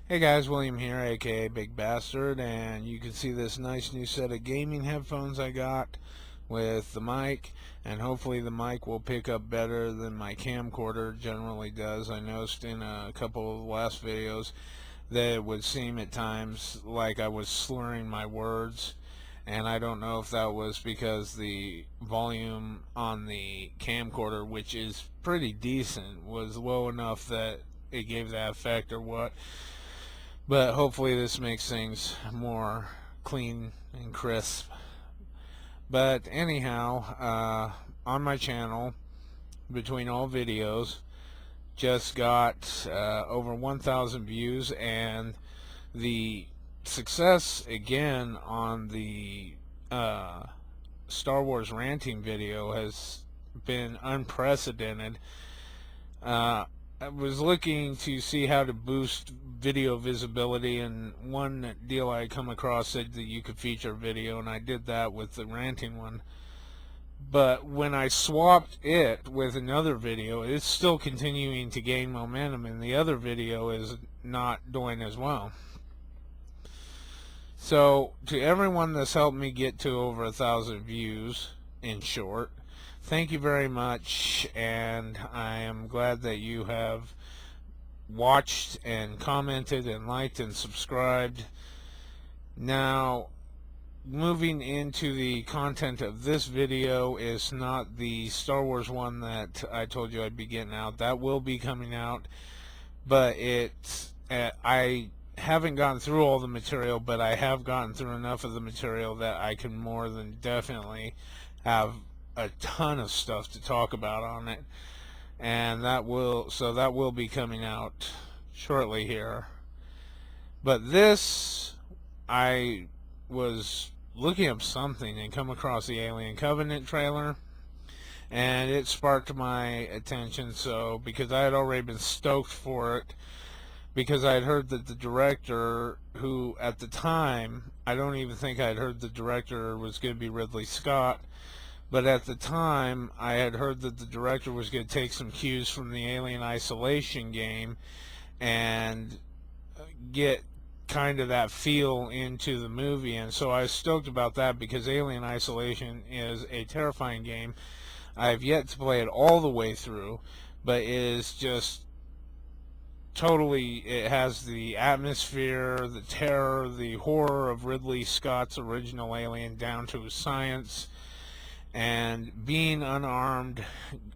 Hey guys, William here, aka Big Bastard, and you can see this nice new set of gaming headphones I got with the mic, and hopefully the mic will pick up better than my camcorder generally does. I noticed in a couple of the last videos that it would seem at times like I was slurring my words, and I don't know if that was because the volume on the camcorder, which is pretty decent, was low enough that it gave that effect or what. But hopefully this makes things more clean and crisp. But anyhow, on my channel, between all videos, just got over 1,000 views, and the success again on the Star Wars ranting video has been unprecedented. I was looking to see how to boost video visibility, and one deal I come across said that you could feature video, and I did that with the ranting one. But when I swapped it with another video, it's still continuing to gain momentum, and the other video is not doing as well. So to everyone that's helped me get to over 1,000 views, in short, thank you very much, and I am glad that you have watched and commented and liked and subscribed. Now, moving into the content of this video is not the Star Wars one that I told you I'd be getting out. That will be coming out, but I haven't gotten through all the material, but I have gotten through enough of the material that I can more than definitely have a ton of stuff to talk about on it, and that will be coming out shortly here. But this, I was looking up something and come across the Alien Covenant trailer, and it sparked my attention. So because I had already been stoked for it, because I had heard that the director, who at the time, I don't even think I had heard the director was going to be Ridley Scott, but at the time I had heard that the director was going to take some cues from the Alien Isolation game and get kind of that feel into the movie. And so I was stoked about that, because Alien Isolation is a terrifying game. I've yet to play it all the way through, but it is just totally, it has the atmosphere, the terror, the horror of Ridley Scott's original Alien down to science. And being unarmed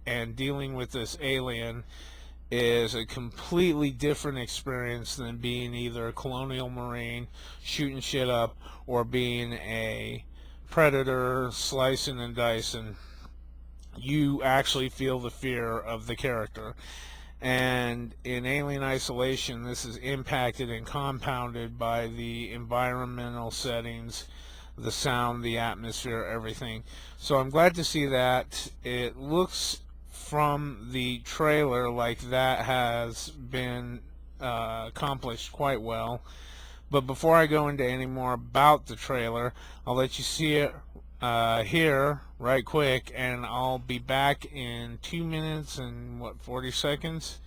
and dealing with this alien is a completely different experience than being either a colonial marine shooting shit up or being a predator slicing and dicing. You actually feel the fear of the character. And in Alien Isolation, this is impacted and compounded by the environmental settings, the sound, the atmosphere, everything. So I'm glad to see that. It looks from the trailer like that has been accomplished quite well. But before I go into any more about the trailer, I'll let you see it here right quick, and I'll be back in 2 minutes and 40 seconds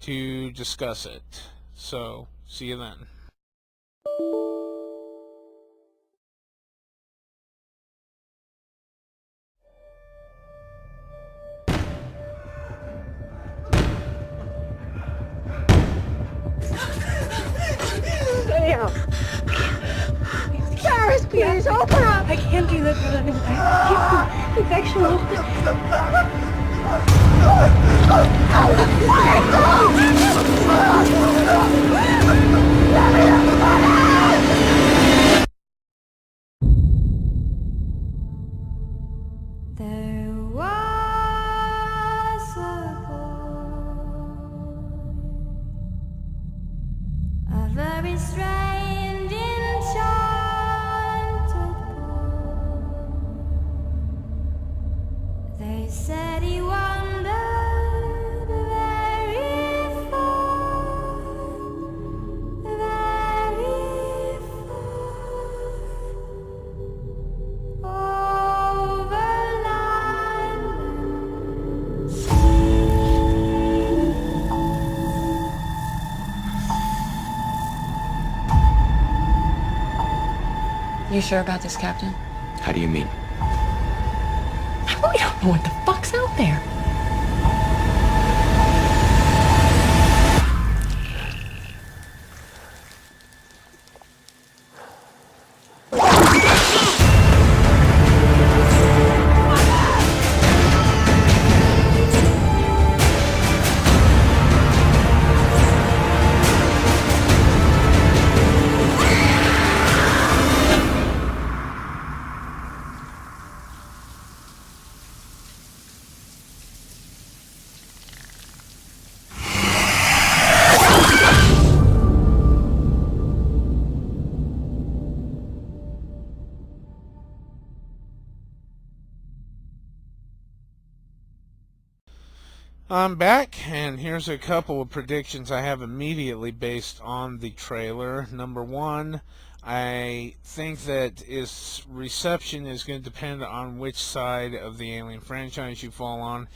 to discuss it. So see you then. Ferris, please, open up! I can't do this. Infection. There was a boy, a very strange, enchanted boy. They said he wandered very far, very far, over land and sea. You sure about this, Captain? How do you mean? We don't know what the fuck's out there. I'm back, and here's a couple of predictions I have immediately based on the trailer. Number one, I think that its reception is going to depend on which side of the Alien franchise you fall on.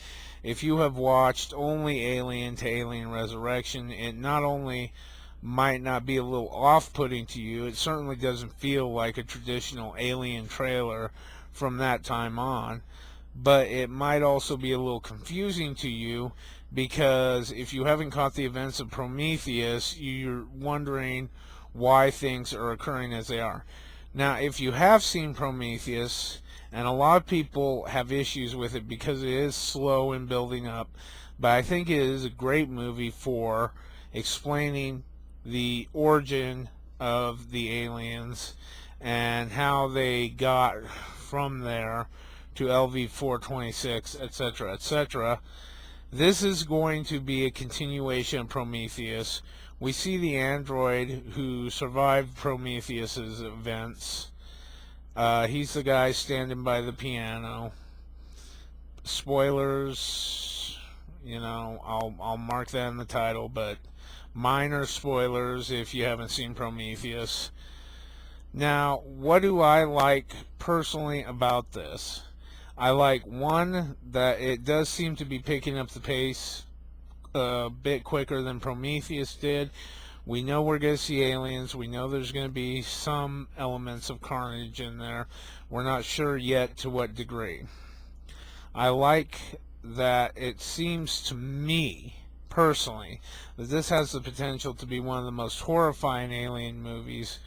If you have watched only Alien to Alien Resurrection, it not only might not be a little off-putting to you, it certainly doesn't feel like a traditional Alien trailer from that time on. But it might also be a little confusing to you, because if you haven't caught the events of Prometheus, you're wondering why things are occurring as they are. Now, if you have seen Prometheus, and a lot of people have issues with it because it is slow in building up, but I think it is a great movie for explaining the origin of the aliens and how they got from there to LV-426, etc., etc. This is going to be a continuation of Prometheus. We see the android who survived Prometheus's events. He's the guy standing by the piano. Spoilers, you know, I'll mark that in the title, but minor spoilers if you haven't seen Prometheus. Now, what do I like personally about this? I like, one, that it does seem to be picking up the pace a bit quicker than Prometheus did. We know we're going to see aliens. We know there's going to be some elements of carnage in there. We're not sure yet to what degree. I like that it seems to me, personally, that this has the potential to be one of the most horrifying alien movies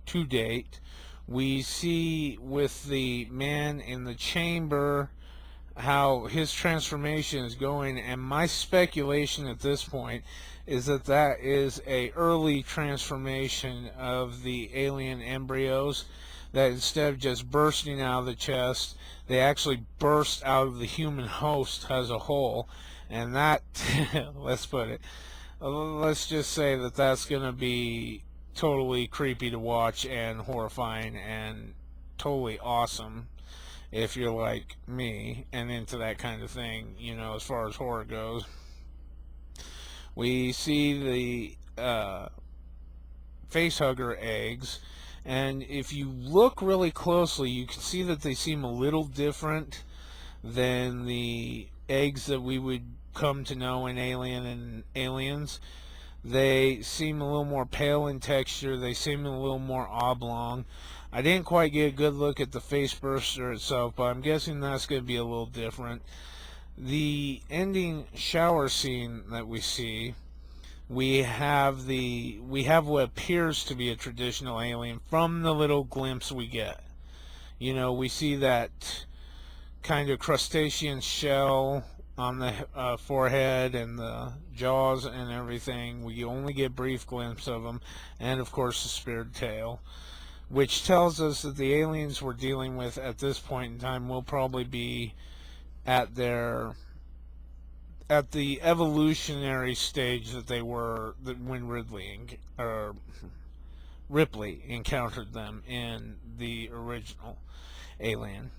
to date. We see with the man in the chamber how his transformation is going, and my speculation at this point is that that is a early transformation of the alien embryos, that instead of just bursting out of the chest, they actually burst out of the human host as a whole. And that let's just say that that's going to be totally creepy to watch and horrifying and totally awesome if you're like me and into that kind of thing, you know, as far as horror goes. We see the facehugger eggs, and if you look really closely, you can see that they seem a little different than the eggs that we would come to know in Alien and Aliens. They seem a little more pale in texture. They seem a little more oblong. I didn't quite get a good look at the face burster itself, but I'm guessing that's going to be a little different. The ending shower scene that we see, we have what appears to be a traditional alien from the little glimpse we get. You know, we see that kind of crustacean shell on the forehead and the jaws and everything. We only get brief glimpse of them, and of course the speared tail, which tells us that the aliens we're dealing with at this point in time will probably be at the evolutionary stage that they were when Ripley encountered them in the original Alien.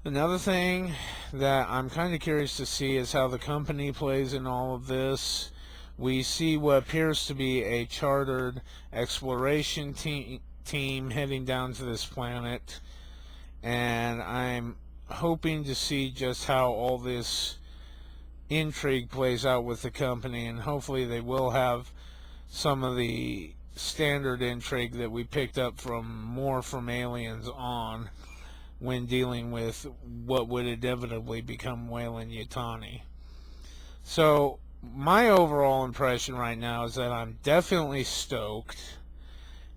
Another thing that I'm kind of curious to see is how the company plays in all of this. We see what appears to be a chartered exploration team heading down to this planet, and I'm hoping to see just how all this intrigue plays out with the company, and hopefully they will have some of the standard intrigue that we picked up from Aliens on when dealing with what would inevitably become Weyland-Yutani. So my overall impression right now is that I'm definitely stoked,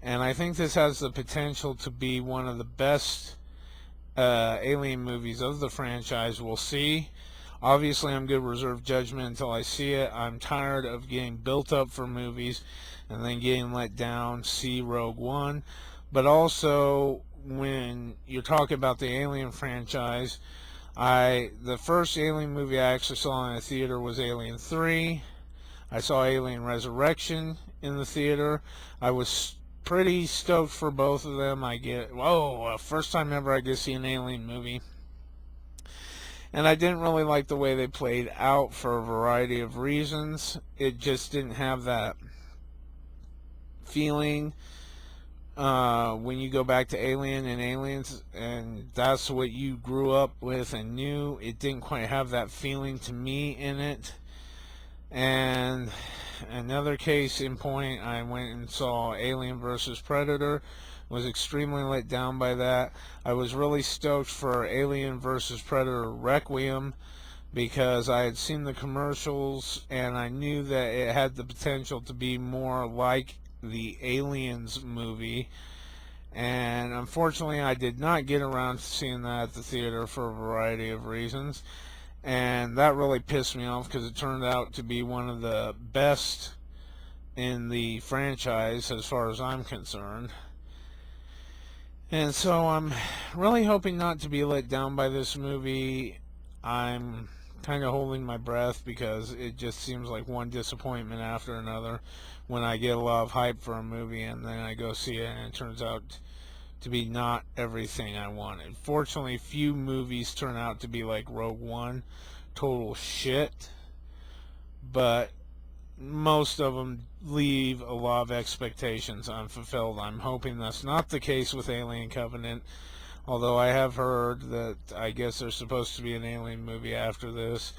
and I think this has the potential to be one of the best Alien movies of the franchise we'll see. Obviously, I'm going to reserve judgment until I see it. I'm tired of getting built up for movies and then getting let down. See Rogue One. But also, when you're talking about the Alien franchise, the first Alien movie I actually saw in a theater was Alien 3. I saw Alien Resurrection in the theater. I was pretty stoked for both of them. First time ever I get to see an Alien movie. And I didn't really like the way they played out for a variety of reasons. It just didn't have that feeling when you go back to Alien and Aliens, and that's what you grew up with and knew. It didn't quite have that feeling to me in it. And another case in point, I went and saw Alien vs. Predator. Was extremely let down by that. I was really stoked for Alien vs. Predator Requiem because I had seen the commercials and I knew that it had the potential to be more like the Aliens movie. And unfortunately, I did not get around to seeing that at the theater for a variety of reasons. And that really pissed me off because it turned out to be one of the best in the franchise as far as I'm concerned. And so I'm really hoping not to be let down by this movie. I'm kind of holding my breath because it just seems like one disappointment after another when I get a lot of hype for a movie and then I go see it and it turns out to be not everything I wanted. Fortunately, few movies turn out to be like Rogue One, total shit, but most of them leave a lot of expectations unfulfilled. I'm hoping that's not the case with Alien Covenant, although I have heard that I guess there's supposed to be an Alien movie after this,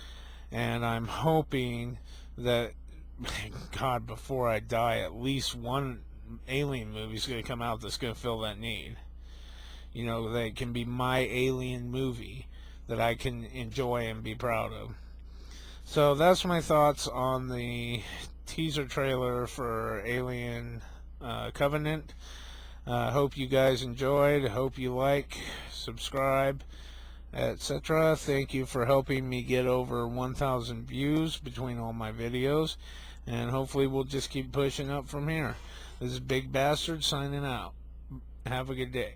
and I'm hoping that, God, before I die, at least one Alien movie is going to come out that's going to fill that need. You know, that it can be my Alien movie that I can enjoy and be proud of. So that's my thoughts on the teaser trailer for Alien Covenant. Hope you guys enjoyed. Hope you like, subscribe, etc. Thank you for helping me get over 1,000 views between all my videos. And hopefully we'll just keep pushing up from here. This is Big Bastard signing out. Have a good day.